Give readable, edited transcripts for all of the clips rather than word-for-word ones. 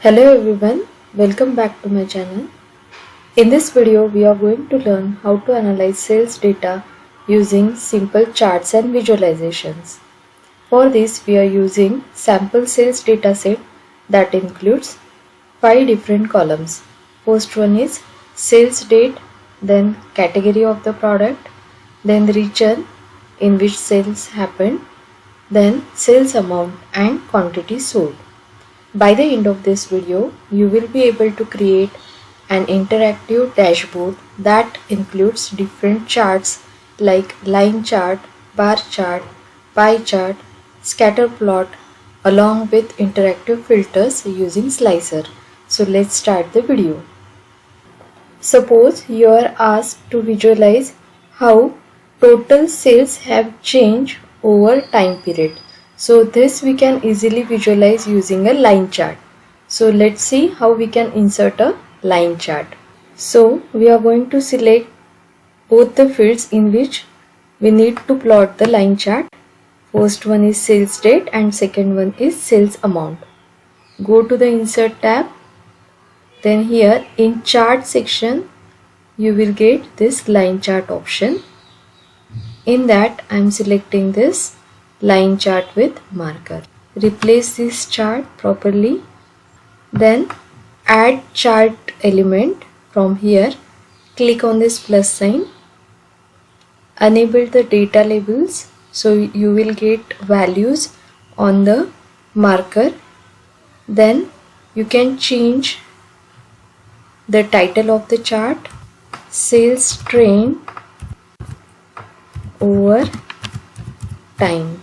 Hello everyone, welcome back to my channel. In this video, we are going to learn how to analyze sales data using simple charts and visualizations. For this, we are using sample sales dataset that includes 5 different columns. First one is sales date, then category of the product, then the region in which sales happened, then sales amount and quantity sold. By the end of this video, you will be able to create an interactive dashboard that includes different charts like line chart, bar chart, pie chart, scatter plot along with interactive filters using Slicer. So let's start the video. Suppose you are asked to visualize how total sales have changed over time period. So this we can easily visualize using a line chart. So let's see how we can insert a line chart. So we are going to select both the fields in which we need to plot the line chart. First one is sales date and second one is sales amount. Go to the insert tab. Then here in chart section you will get this line chart option. In that I am selecting this line chart with marker. Replace this chart properly. Then add chart element from here. Click on this plus sign. Enable the data labels so you will get values on the marker. Then you can change the title of the chart, sales trend over time.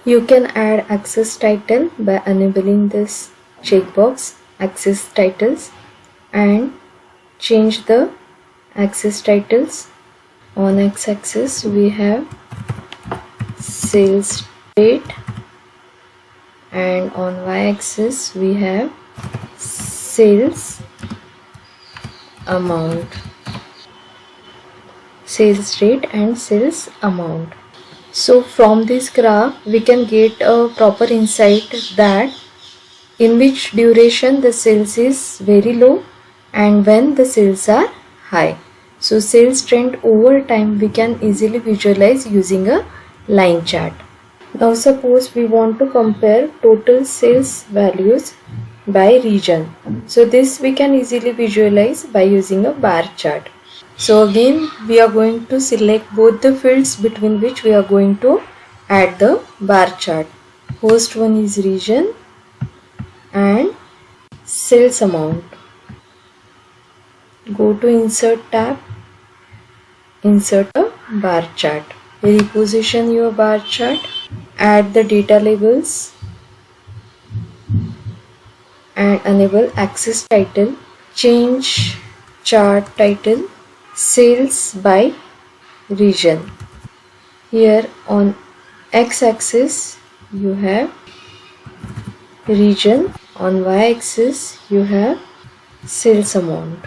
You can add access title by enabling this checkbox access titles and change the access titles. On x-axis we have sales date and on y-axis we have sales amount, sales rate and sales amount. So from this graph we can get a proper insight that in which duration the sales is very low and when the sales are high. So sales trend over time we can easily visualize using a line chart. Now suppose we want to compare total sales values by region. So this we can easily visualize by using a bar chart. So again we are going to select both the fields between which we are going to add the bar chart. First one is region and sales amount. Go to insert tab, insert a bar chart. Reposition your bar chart, add the data labels and enable access title. Change chart title sales by region. Here on x-axis you have region, on y-axis you have sales amount.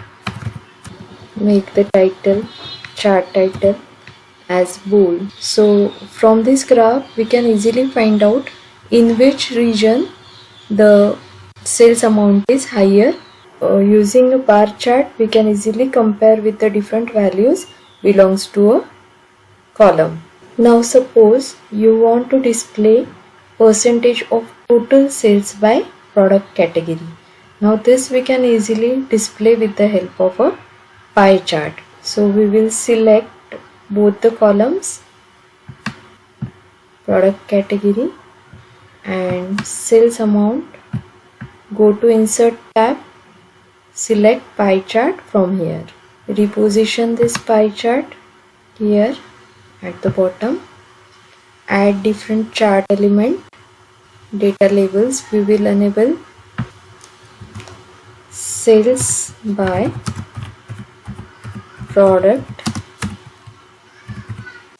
Make the title, chart title as bold. So from this graph we can easily find out in which region the sales amount is higher. Using a bar chart we can easily compare with the different values belongs to a column. Now suppose you want to display percentage of total sales by product category. Now this we can easily display with the help of a pie chart. So we will select both the columns, product category and sales amount. Go to insert tab, select pie chart from here. Reposition this pie chart here at the bottom. Add different chart element, data labels. We will enable sales by product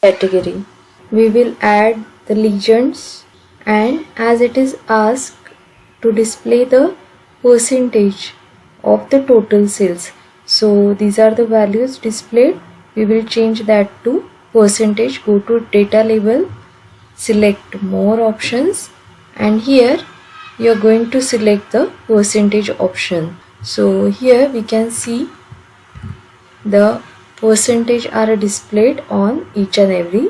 category. We will add the legends and as it is asked to display the percentage of the total sales. So these are the values displayed. We will change that to percentage. Go to data label, select more options and here you are going to select the percentage option. So here we can see the percentage are displayed on each and every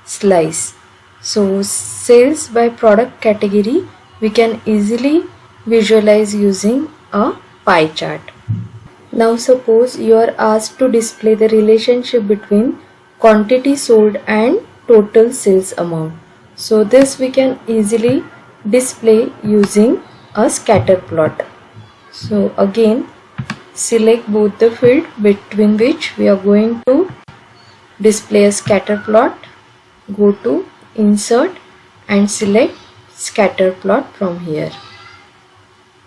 slice. So sales by product category we can easily visualize using a pie chart. Now suppose you are asked to display the relationship between quantity sold and total sales amount. So this we can easily display using a scatter plot. So again, select both the field between which we are going to display a scatter plot. Go to insert and select scatter plot from here.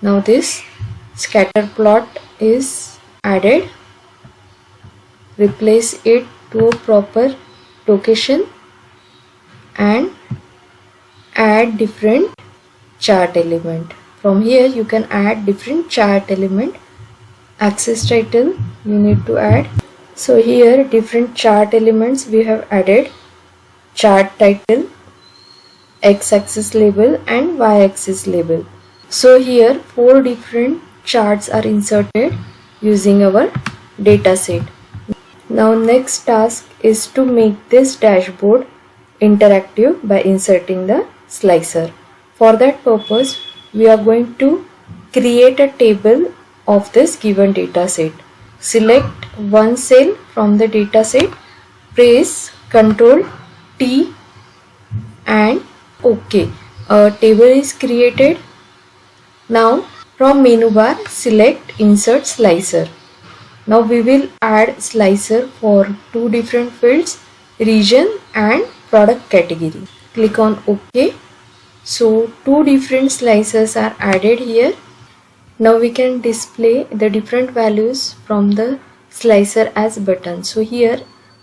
Now this scatter plot is added. Replace it to a proper location and add different chart element. From here you can add different chart element. Axis title you need to add. So here different chart elements we have added. Chart title, x-axis label and y-axis label. So here 4 different charts are inserted using our data set. Now next task is to make this dashboard interactive by inserting the slicer. For that purpose we are going to create a table of this given data set. Select one cell from the data set, press Ctrl T and OK. A table is created. Now from menu bar select insert slicer. Now we will add slicer for 2 different fields, region and product category. Click on OK. So 2 different slicers are added here. Now we can display the different values from the slicer as button. So here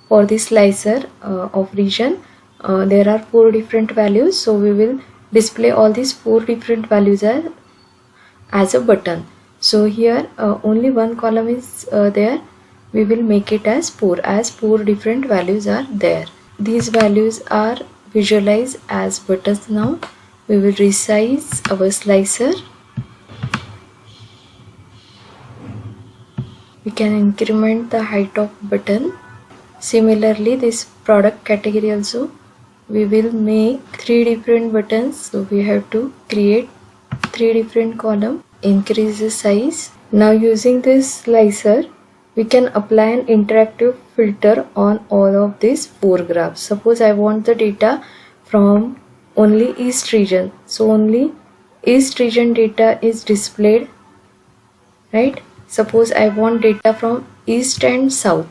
for the slicer of region there are 4 different values. So we will display all these 4 different values as a button. So here only one column is there. We will make it as 4 different values are there. These values are visualized as buttons. Now we will resize our slicer. We can increment the height of button. Similarly this product category also we will make 3 different buttons. So we have to create 3 different columns. Increase the size. Now using this slicer we can apply an interactive filter on all of these 4 graphs. Suppose I want the data from only East region. So only East region data is displayed, right? Suppose I want data from East and South.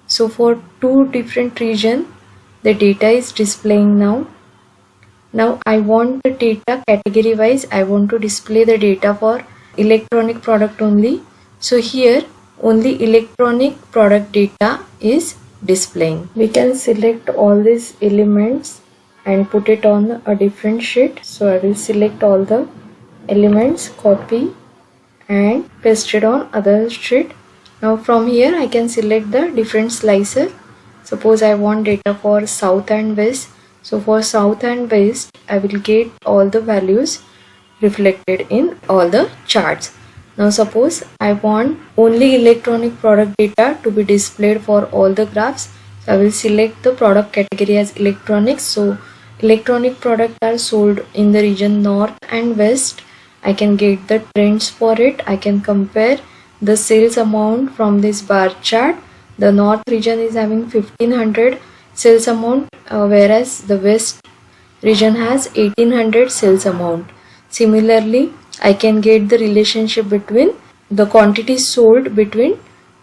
So for 2 different regions the data is displaying now. Now I want the data category wise. I want to display the data for electronic product only. So here only electronic product data is displaying. We can select all these elements and put it on a different sheet. So I will select all the elements, copy and paste it on other sheet. Now from here I can select the different slicer. Suppose I want data for South and West. So for South and West I will get all the values reflected in all the charts. Now suppose I want only electronic product data to be displayed for all the graphs. So I will select the product category as electronics. So electronic products are sold in the region North and West. I can get the trends for it. I can compare the sales amount from this bar chart. The North region is having 1500 sales amount whereas the West region has 1800 sales amount. Similarly, I can get the relationship between the quantities sold between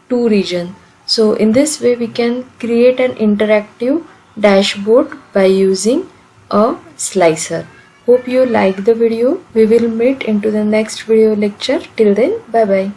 2 regions. So in this way we can create an interactive dashboard by using a slicer. Hope you like the video. We will meet into the next video lecture. Till then, bye bye.